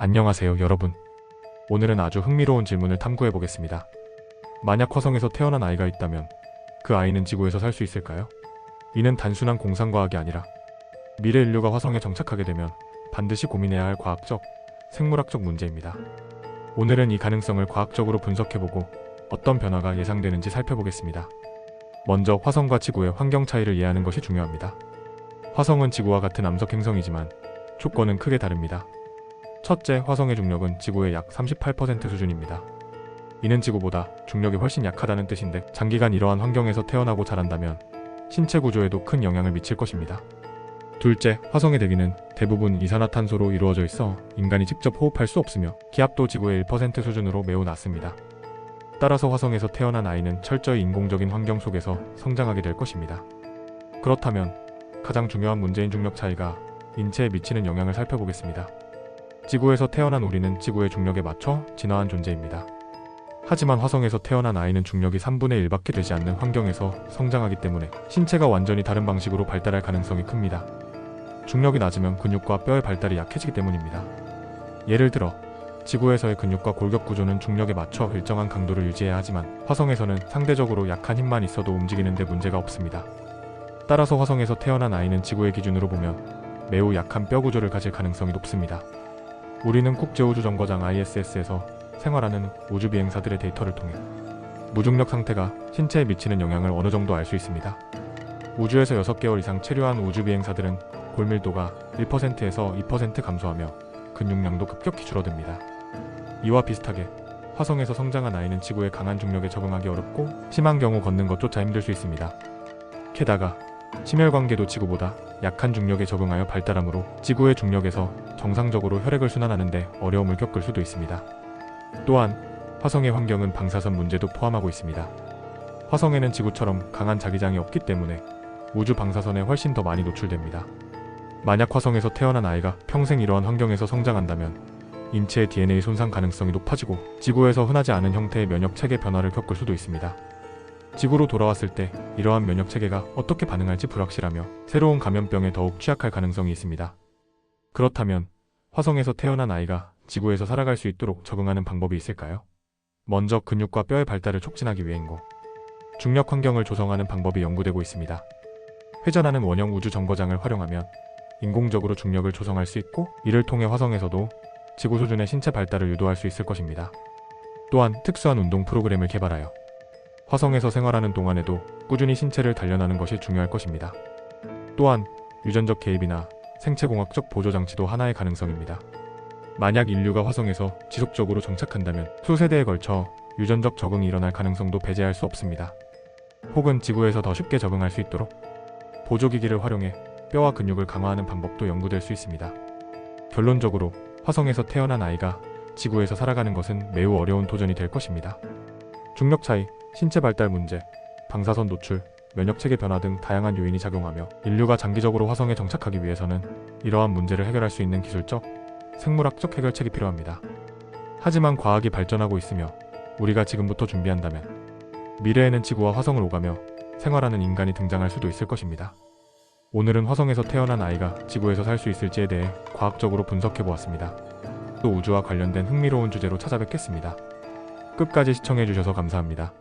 안녕하세요, 여러분. 오늘은 아주 흥미로운 질문을 탐구해 보겠습니다. 만약 화성에서 태어난 아이가 있다면 그 아이는 지구에서 살 수 있을까요? 이는 단순한 공상과학이 아니라 미래 인류가 화성에 정착하게 되면 반드시 고민해야 할 과학적, 생물학적 문제입니다. 오늘은 이 가능성을 과학적으로 분석해보고 어떤 변화가 예상되는지 살펴보겠습니다. 먼저 화성과 지구의 환경 차이를 이해하는 것이 중요합니다. 화성은 지구와 같은 암석 행성이지만 조건은 크게 다릅니다. 첫째, 화성의 중력은 지구의 약 38% 수준입니다. 이는 지구보다 중력이 훨씬 약하다는 뜻인데 장기간 이러한 환경에서 태어나고 자란다면 신체 구조에도 큰 영향을 미칠 것입니다. 둘째, 화성의 대기는 대부분 이산화탄소로 이루어져 있어 인간이 직접 호흡할 수 없으며 기압도 지구의 1% 수준으로 매우 낮습니다. 따라서 화성에서 태어난 아이는 철저히 인공적인 환경 속에서 성장하게 될 것입니다. 그렇다면 가장 중요한 문제인 중력 차이가 인체에 미치는 영향을 살펴보겠습니다. 지구에서 태어난 우리는 지구의 중력에 맞춰 진화한 존재입니다. 하지만 화성에서 태어난 아이는 중력이 3분의 1밖에 되지 않는 환경에서 성장하기 때문에 신체가 완전히 다른 방식으로 발달할 가능성이 큽니다. 중력이 낮으면 근육과 뼈의 발달이 약해지기 때문입니다. 예를 들어 지구에서의 근육과 골격 구조는 중력에 맞춰 일정한 강도를 유지해야 하지만 화성에서는 상대적으로 약한 힘만 있어도 움직이는 데 문제가 없습니다. 따라서 화성에서 태어난 아이는 지구의 기준으로 보면 매우 약한 뼈 구조를 가질 가능성이 높습니다. 우리는 국제우주정거장 ISS에서 생활하는 우주비행사들의 데이터를 통해 무중력 상태가 신체에 미치는 영향을 어느 정도 알 수 있습니다. 우주에서 6개월 이상 체류한 우주비행사들은 골밀도가 1%에서 2% 감소하며 근육량도 급격히 줄어듭니다. 이와 비슷하게 화성에서 성장한 아이는 지구의 강한 중력에 적응하기 어렵고 심한 경우 걷는 것조차 힘들 수 있습니다. 게다가 심혈관계도 지구보다 약한 중력에 적응하여 발달하므로 지구의 중력에서 정상적으로 혈액을 순환하는데 어려움을 겪을 수도 있습니다. 또한 화성의 환경은 방사선 문제도 포함하고 있습니다. 화성에는 지구처럼 강한 자기장이 없기 때문에 우주 방사선에 훨씬 더 많이 노출됩니다. 만약 화성에서 태어난 아이가 평생 이러한 환경에서 성장한다면 인체의 DNA 손상 가능성이 높아지고 지구에서 흔하지 않은 형태의 면역 체계 변화를 겪을 수도 있습니다. 지구로 돌아왔을 때 이러한 면역 체계가 어떻게 반응할지 불확실하며 새로운 감염병에 더욱 취약할 가능성이 있습니다. 그렇다면 화성에서 태어난 아이가 지구에서 살아갈 수 있도록 적응하는 방법이 있을까요? 먼저 근육과 뼈의 발달을 촉진하기 위해인고 중력 환경을 조성하는 방법이 연구되고 있습니다. 회전하는 원형 우주 정거장을 활용하면 인공적으로 중력을 조성할 수 있고 이를 통해 화성에서도 지구 수준의 신체 발달을 유도할 수 있을 것입니다. 또한 특수한 운동 프로그램을 개발하여 화성에서 생활하는 동안에도 꾸준히 신체를 단련하는 것이 중요할 것입니다. 또한 유전적 개입이나 생체공학적 보조장치도 하나의 가능성입니다. 만약 인류가 화성에서 지속적으로 정착한다면 수세대에 걸쳐 유전적 적응이 일어날 가능성도 배제할 수 없습니다. 혹은 지구에서 더 쉽게 적응할 수 있도록 보조기기를 활용해 뼈와 근육을 강화하는 방법도 연구될 수 있습니다. 결론적으로 화성에서 태어난 아이가 지구에서 살아가는 것은 매우 어려운 도전이 될 것입니다. 중력 차이, 신체 발달 문제, 방사선 노출, 면역체계 변화 등 다양한 요인이 작용하며 인류가 장기적으로 화성에 정착하기 위해서는 이러한 문제를 해결할 수 있는 기술적, 생물학적 해결책이 필요합니다. 하지만 과학이 발전하고 있으며 우리가 지금부터 준비한다면 미래에는 지구와 화성을 오가며 생활하는 인간이 등장할 수도 있을 것입니다. 오늘은 화성에서 태어난 아이가 지구에서 살 수 있을지에 대해 과학적으로 분석해보았습니다. 또 우주와 관련된 흥미로운 주제로 찾아뵙겠습니다. 끝까지 시청해주셔서 감사합니다.